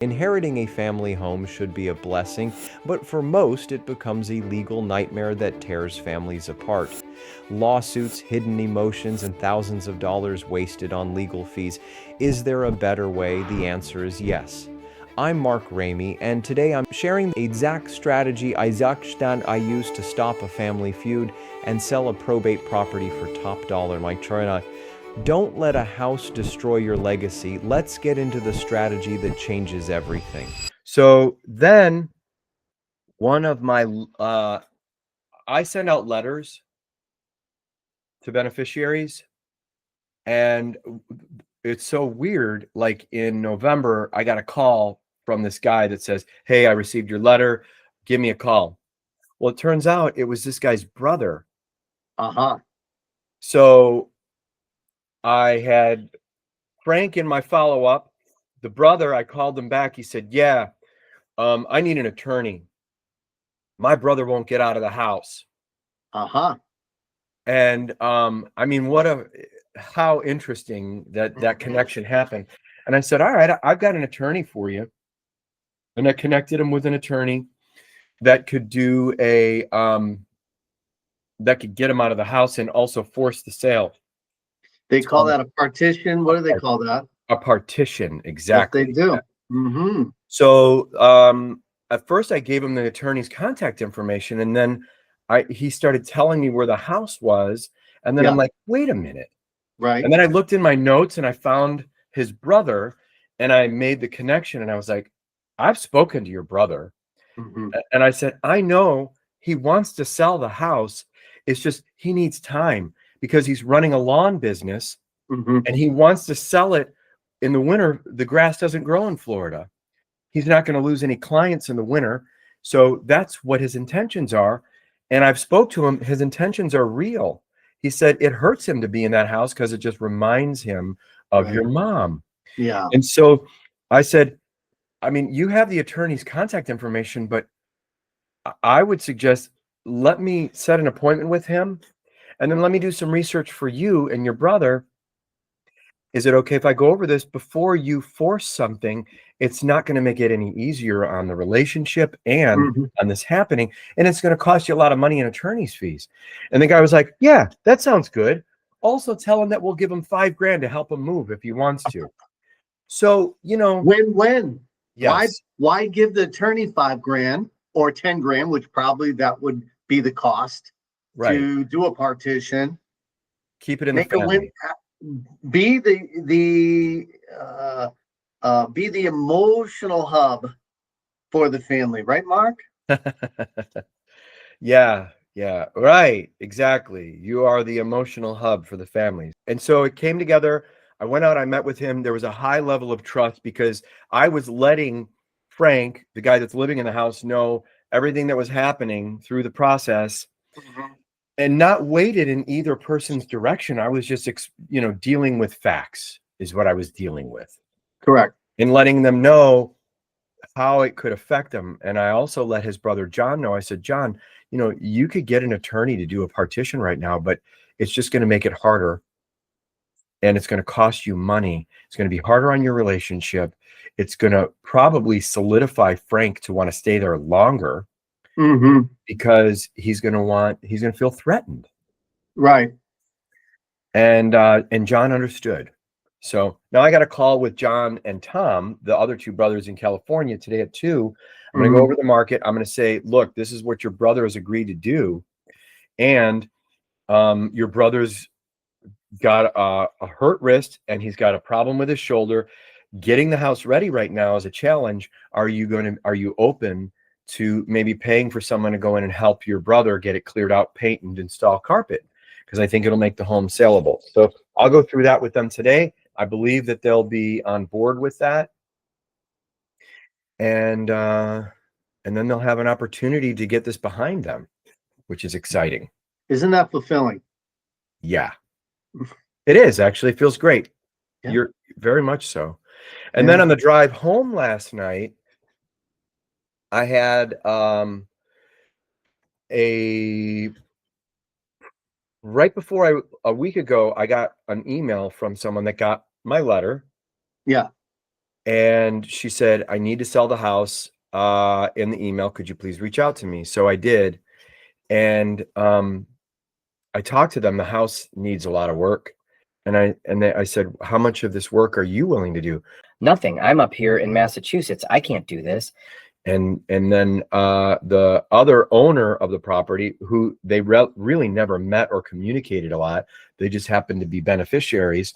Inheriting a family home should be a blessing, but for most it becomes a legal nightmare that tears families apart. Lawsuits, hidden emotions, and thousands of dollars wasted on legal fees. Is there a better way? The answer is yes. I'm Mark Ramey, and today I'm sharing the exact strategy I used to stop a family feud and sell a probate property for top dollar. Mike Troy and I. Don't let a house destroy your legacy. Let's get into the strategy that changes everything. So then one of my, I send out letters to beneficiaries, and it's so weird. Like in November, I got a call from this guy that says, "Hey, I received your letter. Give me a call." Well, it turns out it was this guy's brother. So I had Frank in my follow-up. The brother, I called him back. He said, "Yeah, I need an attorney. My brother won't get out of the house." And I mean, how interesting that connection happened. And I said, "All right, I've got an attorney for you." And I connected him with an attorney that could do that could get him out of the house and also force the sale. They call that a partition. What do they call that? A partition, exactly. Yes, they do. So at first I gave him the attorney's contact information, and then he started telling me where the house was, and then I'm like, wait a minute. Right. And then I looked in my notes and I found his brother, and I made the connection, and I was like, I've spoken to your brother. And I said, I know he wants to sell the house. It's just he needs time because he's running a lawn business, and he wants to sell it in the winter. The grass doesn't grow in Florida. He's not going to lose any clients in the winter. So that's what his intentions are. And I've spoke to him. His intentions are real. He said it hurts him to be in that house because it just reminds him of your mom. Yeah. And so I said, I mean, you have the attorney's contact information, but I would suggest let me set an appointment with him, and then let me do some research for you and your brother. Is it okay if I go over this before you force something? It's not going to make it any easier on the relationship and on this happening. And it's going to cost you a lot of money in attorney's fees. And the guy was like, yeah, that sounds good. Also tell him that we'll give him $5,000 to help him move if he wants to. So, win-win. Yes. Why give the attorney $5,000 or $10,000, which probably that would be the cost to do a partition? Keep it in the family. Be the emotional hub for the family, right, Mark? Yeah, right, exactly. You are the emotional hub for the families. And so it came together. I went out, I met with him. There was a high level of trust because I was letting Frank, the guy that's living in the house, know everything that was happening through the process. And not weighted in either person's direction. I was just, dealing with facts is what I was dealing with. Correct. And letting them know how it could affect them. And I also let his brother John know. I said, John, you could get an attorney to do a partition right now, but it's just going to make it harder. And it's going to cost you money. It's going to be harder on your relationship. It's going to probably solidify Frank to want to stay there longer. Because he's going to feel threatened. Right. And John understood. So now I got a call with John and Tom, the other two brothers in California, today at 2. I'm going to go over the market. I'm going to say, look, this is what your brother has agreed to do. And your brother's got a hurt wrist and he's got a problem with his shoulder. Getting the house ready right now is a challenge. Are you open to maybe paying for someone to go in and help your brother get it cleared out, paint, and install carpet? Because I think it'll make the home saleable. So I'll go through that with them today. I believe that they'll be on board with that. And then they'll have an opportunity to get this behind them, which is exciting. Isn't that fulfilling? Yeah, it is. Actually, it feels great. Yeah. You're very much so. And then on the drive home last night, I had right before a week ago, I got an email from someone that got my letter. Yeah. And she said, I need to sell the house in the email. Could you please reach out to me? So I did. And I talked to them. The house needs a lot of work. And I said, how much of this work are you willing to do? Nothing. I'm up here in Massachusetts. I can't do this. And then the other owner of the property, who they really never met or communicated a lot, they just happened to be beneficiaries.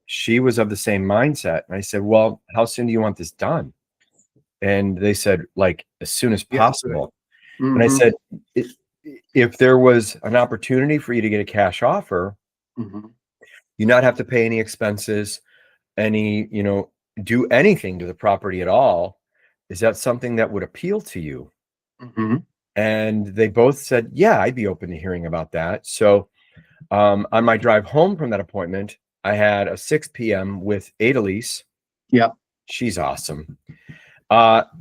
She was of the same mindset. And I said, well, how soon do you want this done? And they said, like, as soon as possible. And I said, if there was an opportunity for you to get a cash offer, you not have to pay any expenses, do anything to the property at all. Is that something that would appeal to you? And they both said, yeah, I'd be open to hearing about that. So on my drive home from that appointment, I had a 6 p.m. with Adalise. Yep. She's awesome.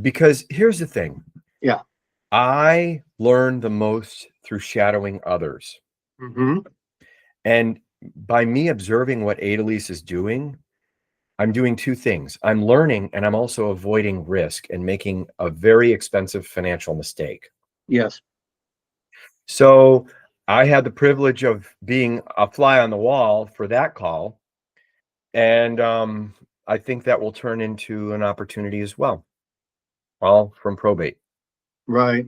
Because here's the thing. Yeah. I learn the most through shadowing others. And by me observing what Adalise is doing, I'm doing two things. I'm learning, and I'm also avoiding risk and making a very expensive financial mistake. Yes. So I had the privilege of being a fly on the wall for that call. And I think that will turn into an opportunity as well, all from probate. Right.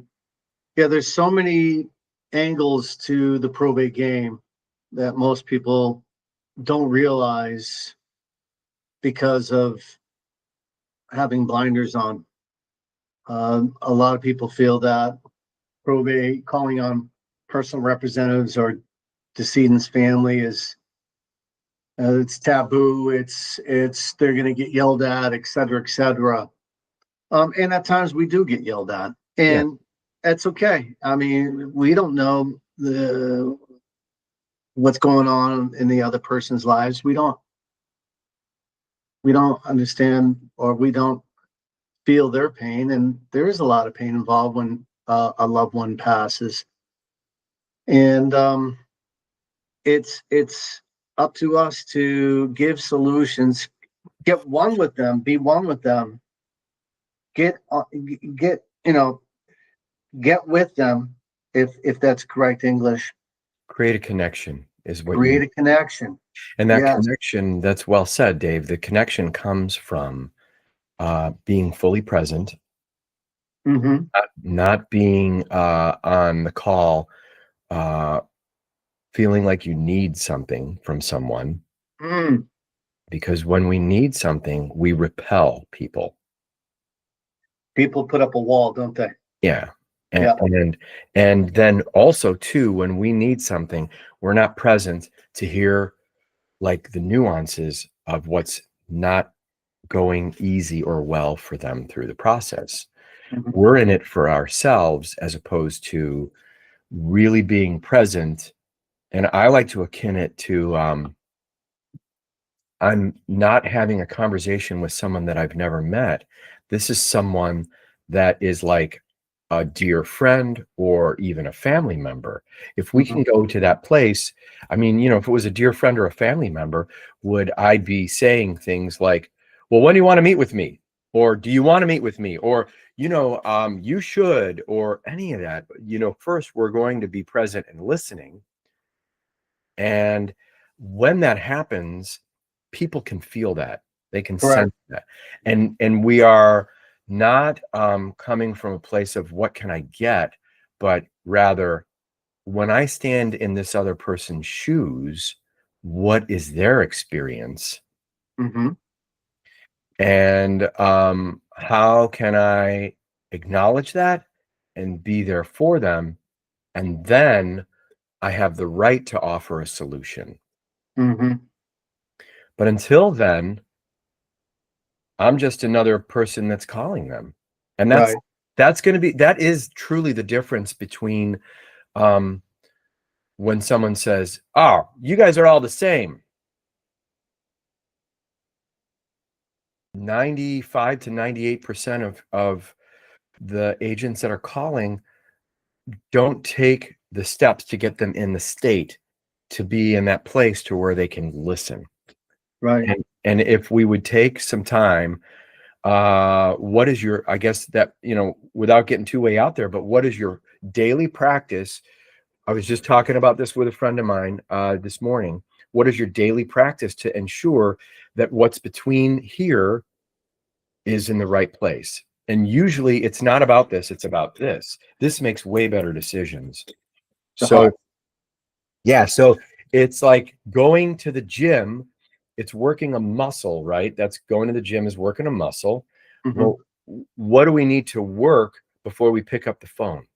Yeah, there's so many angles to the probate game that most people don't realize because of having blinders on. A lot of people feel that probate, calling on personal representatives or decedent's family is it's taboo. It's they're going to get yelled at, et cetera, et cetera. And at times we do get yelled at, and that's okay. I mean, we don't know what's going on in the other person's lives. We don't understand, or we don't feel their pain, and there is a lot of pain involved when a loved one passes. And it's up to us to give solutions, get one with them, be one with them, get with them, if that's correct English. Create a connection is what Create a connection. And that connection, that's well said, Dave. The connection comes from being fully present, not being on the call, feeling like you need something from someone. Because when we need something, we repel people. People put up a wall, don't they? Yeah. And then also too, when we need something, we're not present to hear like the nuances of what's not going easy or well for them through the process. We're in it for ourselves as opposed to really being present. And I like to akin it to I'm not having a conversation with someone that I've never met. This is someone that is like a dear friend or even a family member. If we can go to that place, I mean, if it was a dear friend or a family member, would I be saying things like, well, when do you want to meet with me? Or do you want to meet with me? Or, you should, or any of that. First, we're going to be present and listening. And when that happens, people can feel that. They can sense that. And we are not coming from a place of what can I get, but rather when I stand in this other person's shoes, what is their experience? And how can I acknowledge that and be there for them? And then I have the right to offer a solution. But until then, I'm just another person that's calling them. And that is truly the difference between when someone says, oh, you guys are all the same. 95 to 98% of the agents that are calling don't take the steps to get them in the state to be in that place to where they can listen. And if we would take some time what is your, I guess that, without getting too way out there, but what is your daily practice? I was just talking about this with a friend of mine this morning. What is your daily practice to ensure that what's between here is in the right place? And usually it's not about this, it's about this. This makes way better decisions. The So heart. yeah, so it's like going to the gym, it's working a muscle, right? That's going to the gym is working a muscle. Mhm. Well, what do we need to work before we pick up the phone?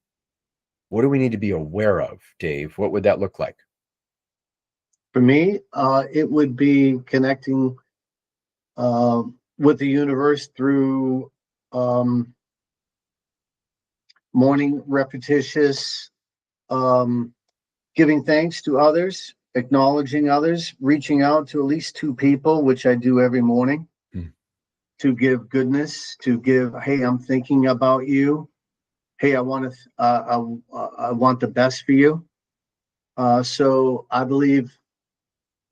What do we need to be aware of, Dave? What would that look like? For me, it would be connecting with the universe through morning repetitious, giving thanks to others, acknowledging others, reaching out to at least 2 people, which I do every morning, to give goodness, to give, hey, I'm thinking about you. Hey, I want the best for you. So I believe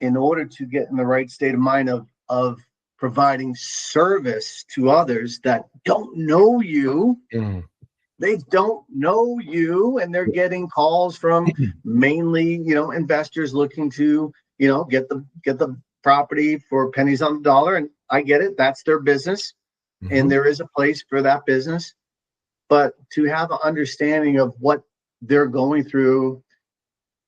in order to get in the right state of mind of providing service to others that don't know you, they don't know you, and they're getting calls from mainly, investors looking to, get the property for pennies on the dollar. And I get it. That's their business. And there is a place for that business. But to have an understanding of what they're going through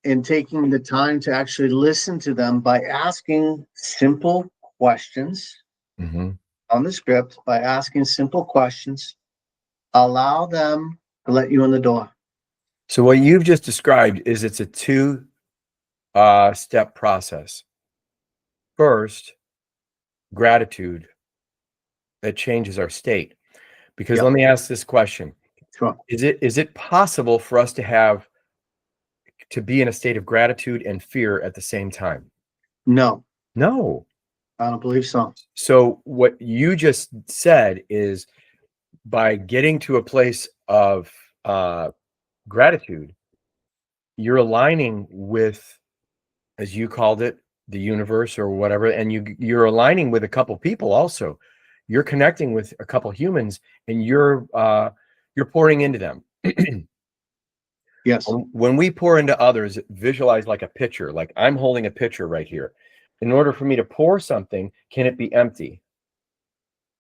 and taking the time to actually listen to them by asking simple questions on the script, by asking simple questions, allow them to let you in the door. So what you've just described is it's a 2 step process. First, gratitude. That changes our state. Because Yep. let me ask this question. Sure. Is it possible for us to be in a state of gratitude and fear at the same time? No, No. I don't believe so. So what you just said is by getting to a place of gratitude, you're aligning with, as you called it, the universe or whatever, and you're aligning with a couple people also. You're connecting with a couple humans, and you're pouring into them. Yes. When we pour into others, visualize like a pitcher, like I'm holding a pitcher right here. In order for me to pour something, can it be empty?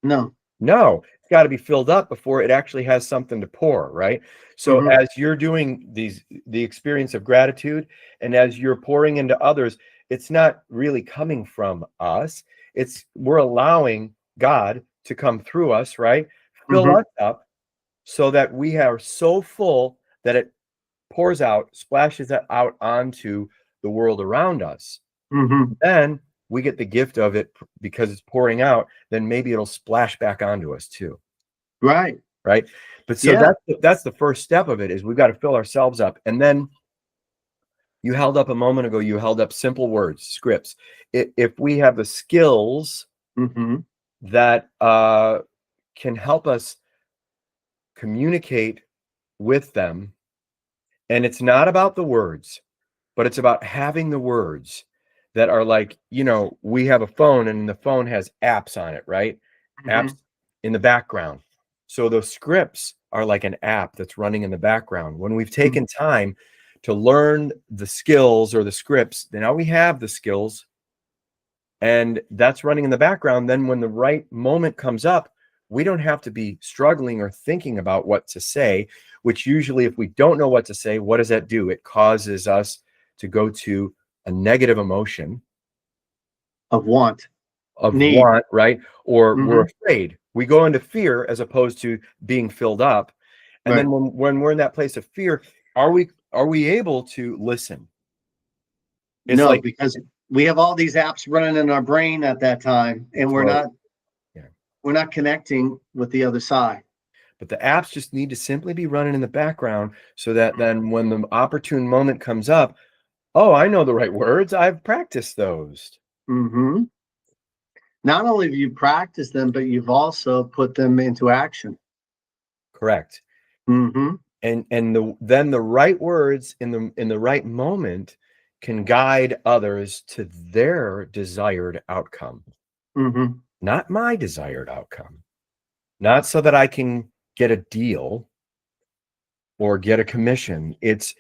No. No, it's got to be filled up before it actually has something to pour, right? So as you're doing the experience of gratitude, and as you're pouring into others, it's not really coming from us. We're allowing God to come through us, right? Fill us up so that we are so full that it pours out, splashes it out onto the world around us. Then we get the gift of it because it's pouring out. Then maybe it'll splash back onto us too. Right. Right. But so that's the first step of it, is we've got to fill ourselves up. And then you held up a moment ago, you held up simple words, scripts. If we have the skills that can help us communicate with them, and it's not about the words, but it's about having the words that are like, we have a phone and the phone has apps on it, right? Apps in the background. So those scripts are like an app that's running in the background. When we've taken time to learn the skills or the scripts, then now we have the skills and that's running in the background. Then when the right moment comes up, we don't have to be struggling or thinking about what to say, which usually if we don't know what to say, what does that do? It causes us to go to a negative emotion Of want. of Need. want, right? Or we're afraid. We go into fear as opposed to being filled up. And then when we're in that place of fear, are we able to listen? It's No, like, because we have all these apps running in our brain at that time, and we're not connecting with the other side. but the apps just need to simply be running in the background so that then when the opportune moment comes up, oh, I know the right words. I've practiced those. Not only have you practiced them, but you've also put them into action. Correct. And then the right words in the right moment can guide others to their desired outcome, not my desired outcome. not so that I can get a deal or get a commission. It's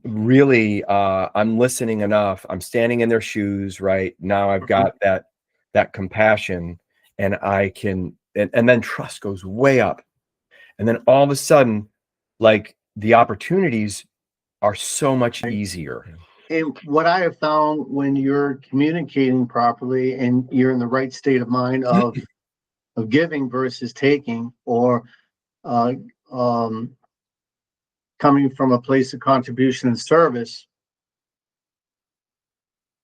really, I'm listening enough. I'm standing in their shoes, right? Now I've got that compassion, and I can, and then trust goes way up. And then all of a sudden, like, the opportunities are so much easier. And what I have found, when you're communicating properly and you're in the right state of mind of giving versus taking, or coming from a place of contribution and service,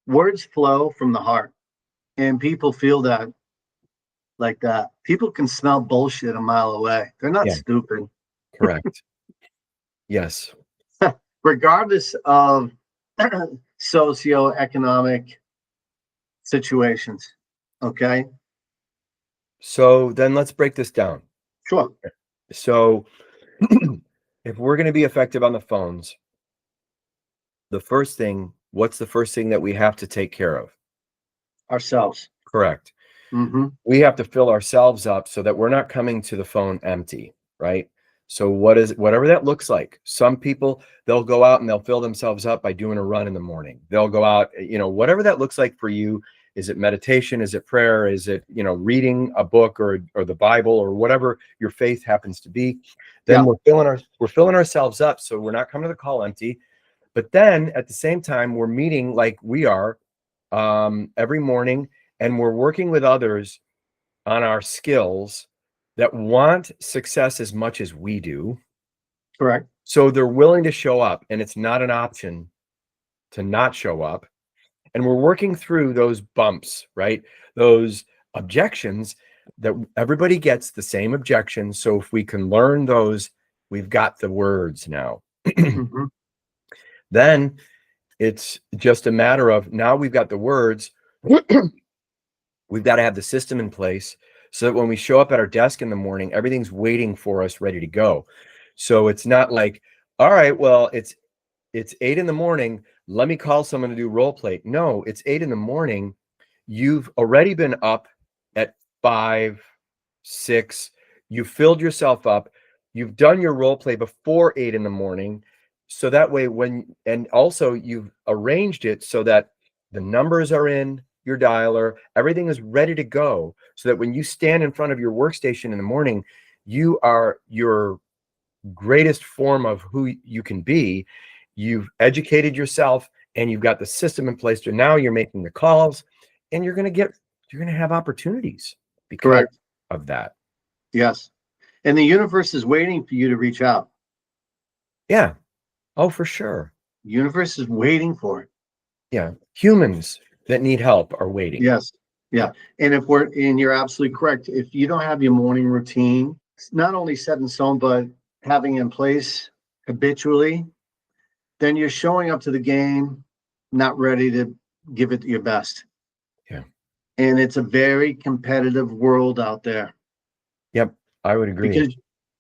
words flow from the heart, and people feel that, like that. People can smell bullshit a mile away. They're not stupid. Correct. Yes. Regardless of socioeconomic situations. Okay. So then let's break this down. Sure. So if we're going to be effective on the phones, what's the first thing that we have to take care of? Ourselves. Correct. Mm-hmm. We have to fill ourselves up so that we're not coming to the phone empty, right? So whatever that looks like. Some people, they'll go out and they'll fill themselves up by doing a run in the morning. They'll go out, whatever that looks like for you. Is it meditation? Is it prayer? Is it, reading a book or the Bible, or whatever your faith happens to be? Then we're filling ourselves up, so we're not coming to the call empty. But then at the same time, we're meeting like we are every morning, and we're working with others on our skills that want success as much as we do. Correct. So they're willing to show up, and it's not an option to not show up. And we're working through those bumps, right? Those objections that everybody gets the same objections. So if we can learn those, we've got the words now. Mm-hmm. Then it's just a matter of, now we've got the words. We've got to have the system in place so that when we show up at our desk in the morning, everything's waiting for us, ready to go. So it's not like, all right, well, it's 8 in the morning. Let me call someone to do role play. No, it's 8 in the morning. You've already been up at 5, 6. You filled yourself up. You've done your role play before 8 in the morning. So that way, and also you've arranged it so that the numbers are in your dialer, everything is ready to go, so that when you stand in front of your workstation in the morning, you are your greatest form of who you can be. You've educated yourself, and you've got the system in place. So now you're making the calls, and you're going to have opportunities because of that. Yes. And the universe is waiting for you to reach out. Yeah. Oh, for sure. The universe is waiting for it. Yeah. Humans that need help are waiting. Yes. Yeah. And you're absolutely correct. If you don't have your morning routine, it's not only set in stone, but having in place habitually, then you're showing up to the game not ready to give it your best. Yeah. And it's a very competitive world out there. Yep, I would agree. Because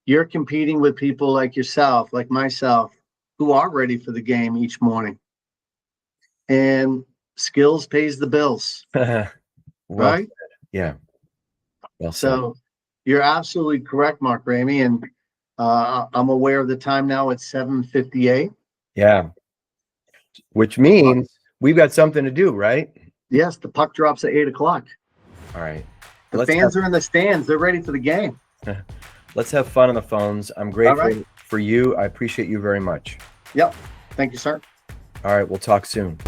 you're competing with people like yourself, like myself, who are ready for the game each morning. And skills pays the bills. Right? Said. Yeah. Well said. So you're absolutely correct, Mark Ramey. And I'm aware of the time now. It's 7:58. Yeah. Which means we've got something to do, right? Yes, the puck drops at 8 o'clock. All right. The fans are in the stands. They're ready for the game. Let's have fun on the phones. I'm grateful for you. I appreciate you very much. Yep. Thank you, sir. All right. We'll talk soon.